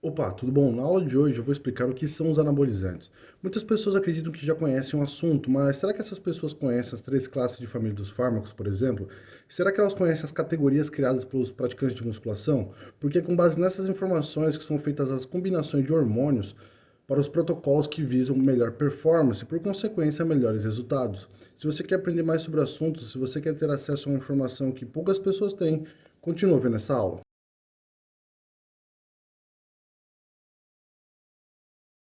Opa, tudo bom? Na aula de hoje eu vou explicar o que são os anabolizantes. Muitas pessoas acreditam que já conhecem o assunto, mas será que essas pessoas conhecem as três classes de família dos fármacos, por exemplo? Será que elas conhecem as categorias criadas pelos praticantes de musculação? Porque é com base nessas informações que são feitas as combinações de hormônios para os protocolos que visam melhor performance e, por consequência, melhores resultados. Se você quer aprender mais sobre o assunto, se você quer ter acesso a uma informação que poucas pessoas têm, continue vendo essa aula.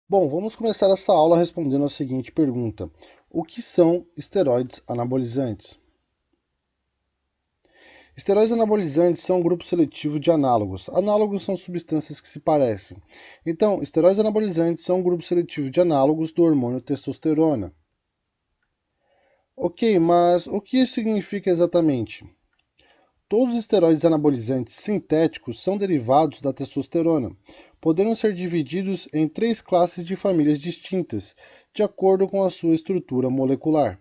Bom, vamos começar essa aula respondendo a seguinte pergunta: o que são esteroides anabolizantes? Esteroides anabolizantes são um grupo seletivo de análogos. Análogos são substâncias que se parecem. Então, esteroides anabolizantes são um grupo seletivo de análogos do hormônio testosterona. Ok, mas o que isso significa exatamente? Todos os esteroides anabolizantes sintéticos são derivados da testosterona, podendo ser divididos em três classes de famílias distintas, de acordo com a sua estrutura molecular.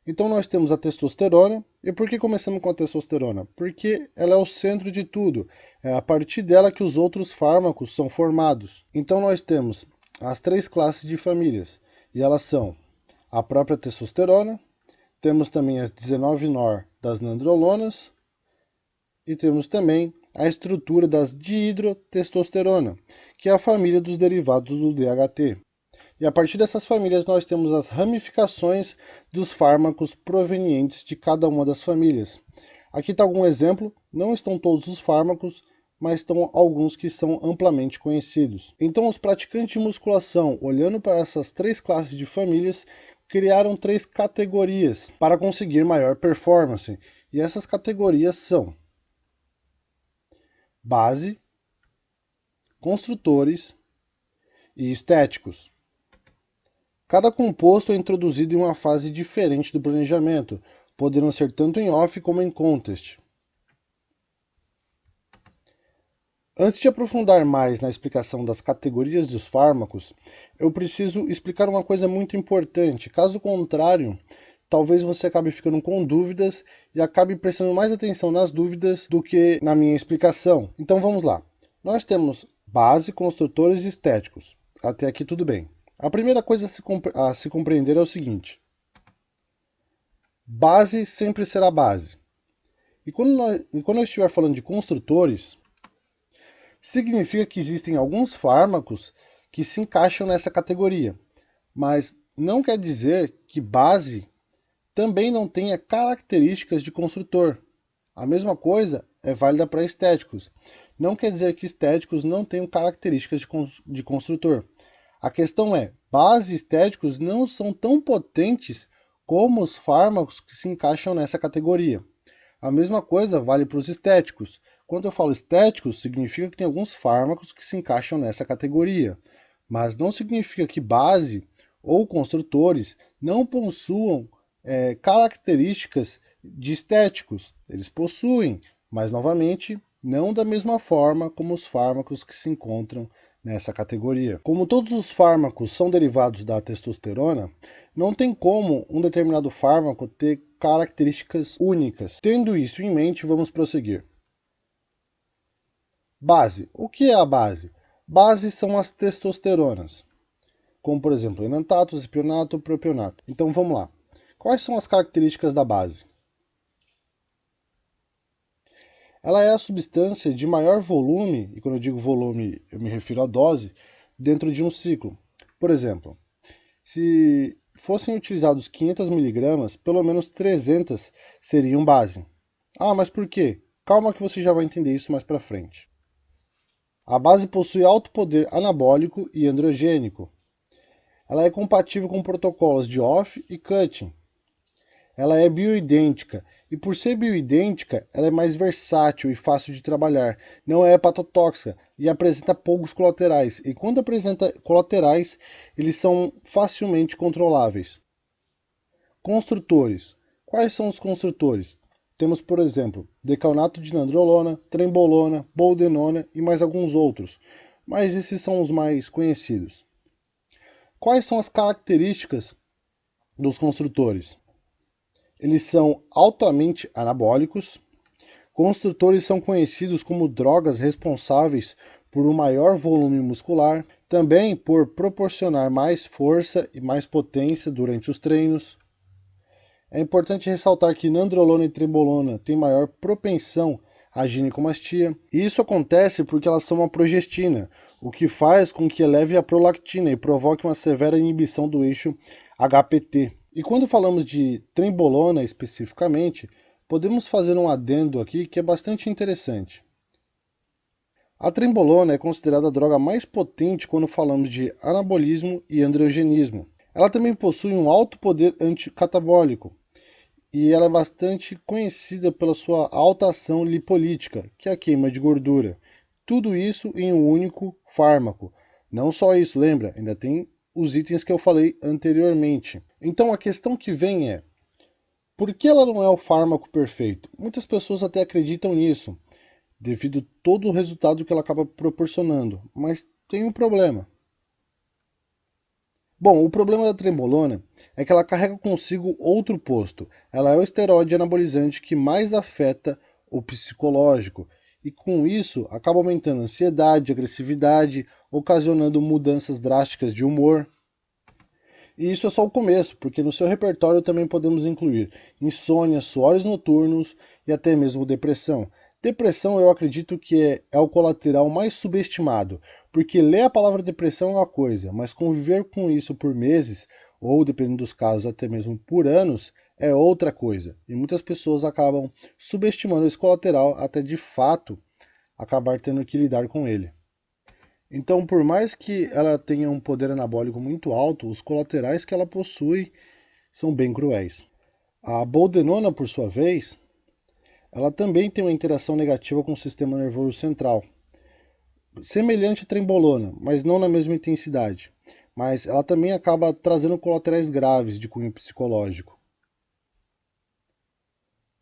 Então nós temos a testosterona. E por que começamos com a testosterona? Porque ela é o centro de tudo. É a partir dela que os outros fármacos são formados. Então nós temos as três classes de famílias. E elas são a própria testosterona, temos também as 19-nor das nandrolonas e temos também a estrutura das dihidrotestosterona, que é a família dos derivados do DHT. E a partir dessas famílias nós temos as ramificações dos fármacos provenientes de cada uma das famílias. Aqui está algum exemplo, não estão todos os fármacos, mas estão alguns que são amplamente conhecidos. Então os praticantes de musculação, olhando para essas três classes de famílias, criaram três categorias para conseguir maior performance. E essas categorias são base, construtores e estéticos. Cada composto é introduzido em uma fase diferente do planejamento, podendo ser tanto em off como em contest. Antes de aprofundar mais na explicação das categorias dos fármacos, eu preciso explicar uma coisa muito importante. Caso contrário, talvez você acabe ficando com dúvidas e acabe prestando mais atenção nas dúvidas do que na minha explicação. Então vamos lá. Nós temos base, construtores e estéticos. Até aqui tudo bem. A primeira coisa a se compreender é o seguinte: base sempre será base. E quando eu estiver falando de construtores, significa que existem alguns fármacos que se encaixam nessa categoria, mas não quer dizer que base também não tenha características de construtor. A mesma coisa é válida para estéticos. Não quer dizer que estéticos não tenham características de construtor. A questão é, bases estéticos não são tão potentes como os fármacos que se encaixam nessa categoria. A mesma coisa vale para os estéticos. Quando eu falo estéticos, significa que tem alguns fármacos que se encaixam nessa categoria, mas não significa que base ou construtores não possuam características de estéticos. Eles possuem, mas novamente não da mesma forma como os fármacos que se encontram nessa categoria. Como todos os fármacos são derivados da testosterona, não tem como um determinado fármaco ter características únicas. Tendo isso em mente, vamos prosseguir. Base. O que é a base? Bases são as testosteronas, como por exemplo enantato, zipionato, propionato. Então vamos lá. Quais são as características da base? Ela é a substância de maior volume, e quando eu digo volume eu me refiro à dose, dentro de um ciclo. Por exemplo, se fossem utilizados 500 miligramas, pelo menos 300 seriam base. Ah, mas por quê? Calma que você já vai entender isso mais para frente. A base possui alto poder anabólico e androgênico. Ela é compatível com protocolos de off e cutting. Ela é bioidêntica e, por ser bioidêntica, ela é mais versátil e fácil de trabalhar. Não é hepatotóxica e apresenta poucos colaterais. E quando apresenta colaterais, eles são facilmente controláveis. Construtores. Quais são os construtores? Temos, por exemplo, decanonato de nandrolona, trembolona, boldenona e mais alguns outros, mas esses são os mais conhecidos. Quais são as características dos construtores? Eles são altamente anabólicos, Construtores são conhecidos como drogas responsáveis por um maior volume muscular, também por proporcionar mais força e mais potência durante os treinos. É importante ressaltar que nandrolona e trembolona têm maior propensão à ginecomastia, e isso acontece porque elas são uma progestina, o que faz com que eleve a prolactina e provoque uma severa inibição do eixo HPT. E quando falamos de trembolona especificamente, podemos fazer um adendo aqui que é bastante interessante. A trembolona é considerada a droga mais potente quando falamos de anabolismo e androgenismo. Ela também possui um alto poder anticatabólico e ela é bastante conhecida pela sua alta ação lipolítica, que é a queima de gordura. Tudo isso em um único fármaco. Não só isso, lembra? Ainda tem os itens que eu falei anteriormente. Então a questão que vem é: por que ela não é o fármaco perfeito? Muitas pessoas até acreditam nisso, devido a todo o resultado que ela acaba proporcionando, mas tem um problema. Bom, o problema da trembolona é que ela carrega consigo outro posto. Ela é o esteroide anabolizante que mais afeta o psicológico e com isso acaba aumentando a ansiedade, agressividade, ocasionando mudanças drásticas de humor. E isso é só o começo, porque no seu repertório também podemos incluir insônia, suores noturnos e até mesmo depressão. Depressão eu acredito que é o colateral mais subestimado, porque ler a palavra depressão é uma coisa, mas conviver com isso por meses, ou dependendo dos casos até mesmo por anos, é outra coisa. E muitas pessoas acabam subestimando esse colateral até de fato acabar tendo que lidar com ele. Então, por mais que ela tenha um poder anabólico muito alto, os colaterais que ela possui são bem cruéis. A boldenona, por sua vez, ela também tem uma interação negativa com o sistema nervoso central, semelhante à trembolona, mas não na mesma intensidade. Mas ela também acaba trazendo colaterais graves de cunho psicológico.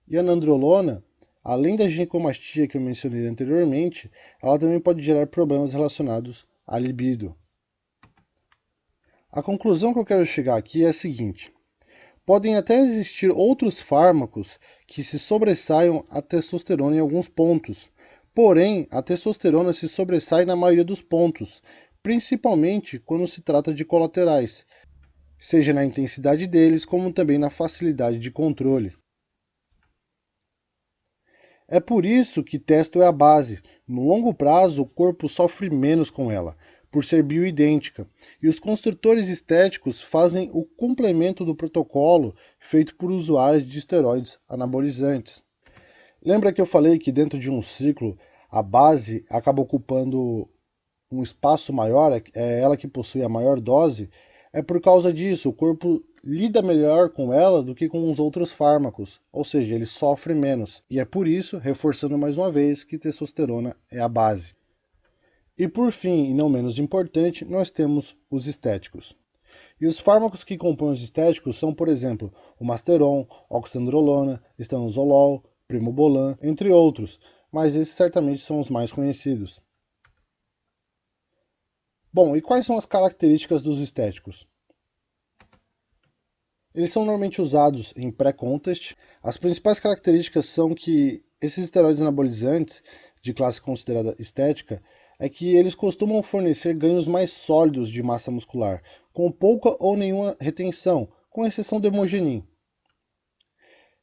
E a nandrolona, além da ginecomastia que eu mencionei anteriormente, ela também pode gerar problemas relacionados à libido. A conclusão que eu quero chegar aqui é a seguinte: podem até existir outros fármacos que se sobressaiam à testosterona em alguns pontos, porém a testosterona se sobressai na maioria dos pontos, principalmente quando se trata de colaterais, seja na intensidade deles como também na facilidade de controle. É por isso que testo é a base. No longo prazo, o corpo sofre menos com ela, por ser bioidêntica, e os construtores estéticos fazem o complemento do protocolo feito por usuários de esteroides anabolizantes. Lembra que eu falei que dentro de um ciclo a base acaba ocupando um espaço maior, é ela que possui a maior dose? É por causa disso, o corpo lida melhor com ela do que com os outros fármacos, ou seja, ele sofre menos. E é por isso, reforçando mais uma vez, que testosterona é a base. E por fim, e não menos importante, nós temos os estéticos. E os fármacos que compõem os estéticos são, por exemplo, o Masteron, oxandrolona, estanozolol, primobolan, entre outros, mas esses certamente são os mais conhecidos. Bom, e quais são as características dos estéticos? Eles são normalmente usados em pré-contest. As principais características são que esses esteroides anabolizantes, de classe considerada estética, é que eles costumam fornecer ganhos mais sólidos de massa muscular, com pouca ou nenhuma retenção, com exceção do hemogenin.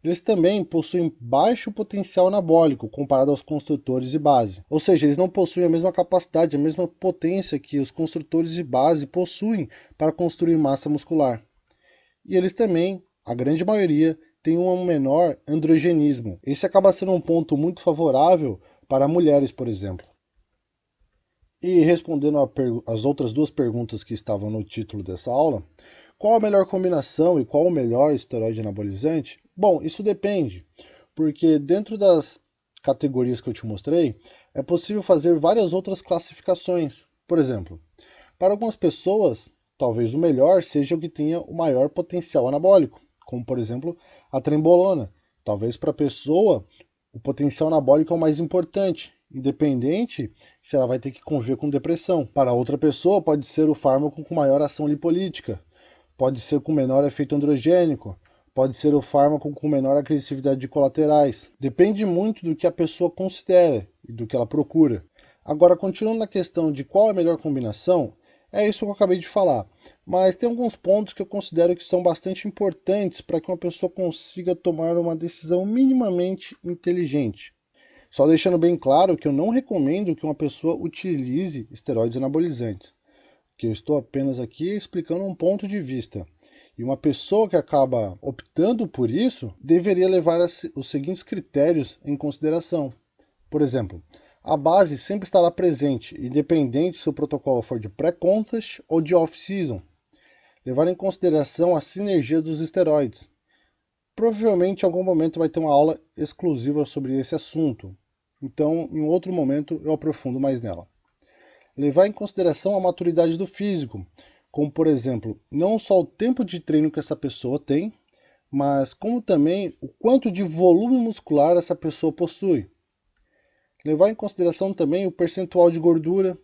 Eles também possuem baixo potencial anabólico comparado aos construtores de base, ou seja, eles não possuem a mesma capacidade, a mesma potência que os construtores de base possuem para construir massa muscular. E eles também, a grande maioria, têm um menor androgenismo. Esse acaba sendo um ponto muito favorável para mulheres, por exemplo. E respondendo as outras duas perguntas que estavam no título dessa aula, qual a melhor combinação e qual o melhor esteroide anabolizante? Bom, isso depende, porque dentro das categorias que eu te mostrei, é possível fazer várias outras classificações. Por exemplo, para algumas pessoas, talvez o melhor seja o que tenha o maior potencial anabólico, como por exemplo a trembolona. Talvez para a pessoa o potencial anabólico é o mais importante, independente se ela vai ter que conviver com depressão. Para outra pessoa pode ser o fármaco com maior ação lipolítica, pode ser com menor efeito androgênico, Pode ser o fármaco com menor agressividade de colaterais. Depende muito do que a pessoa considera e do que ela procura. Agora, continuando na questão de qual é a melhor combinação, é isso que eu acabei de falar. Mas tem alguns pontos que eu considero que são bastante importantes para que uma pessoa consiga tomar uma decisão minimamente inteligente. Só deixando bem claro que eu não recomendo que uma pessoa utilize esteroides anabolizantes, que eu estou apenas aqui explicando um ponto de vista. E uma pessoa que acaba optando por isso deveria levar os seguintes critérios em consideração. Por exemplo, a base sempre estará presente, independente se o protocolo for de pré-contest ou de off-season. Levar em consideração a sinergia dos esteroides. Provavelmente em algum momento vai ter uma aula exclusiva sobre esse assunto, então em outro momento eu aprofundo mais nela. Levar em consideração a maturidade do físico, como por exemplo, não só o tempo de treino que essa pessoa tem, mas como também o quanto de volume muscular essa pessoa possui. Levar em consideração também o percentual de gordura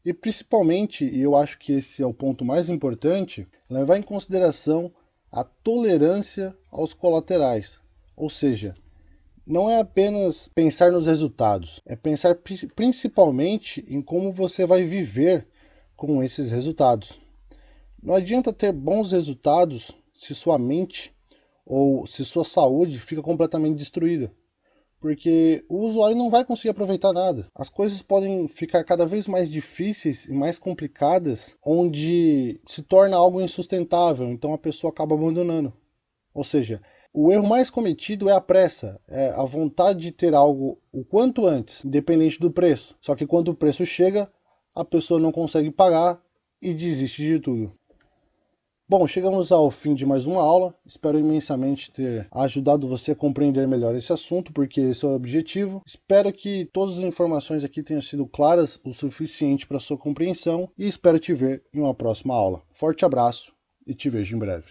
e principalmente, e eu acho que esse é o ponto mais importante, levar em consideração a tolerância aos colaterais, ou seja, não é apenas pensar nos resultados, é pensar principalmente em como você vai viver com esses resultados. Não adianta ter bons resultados se sua mente ou se sua saúde fica completamente destruída, porque o usuário não vai conseguir aproveitar nada. As coisas podem ficar cada vez mais difíceis e mais complicadas, onde se torna algo insustentável, então a pessoa acaba abandonando. Ou seja, o erro mais cometido é a pressa, é a vontade de ter algo o quanto antes, independente do preço. Só que quando o preço chega, a pessoa não consegue pagar e desiste de tudo. Bom, chegamos ao fim de mais uma aula. Espero imensamente ter ajudado você a compreender melhor esse assunto, porque esse é o objetivo. Espero que todas as informações aqui tenham sido claras o suficiente para sua compreensão e espero te ver em uma próxima aula. Forte abraço e te vejo em breve.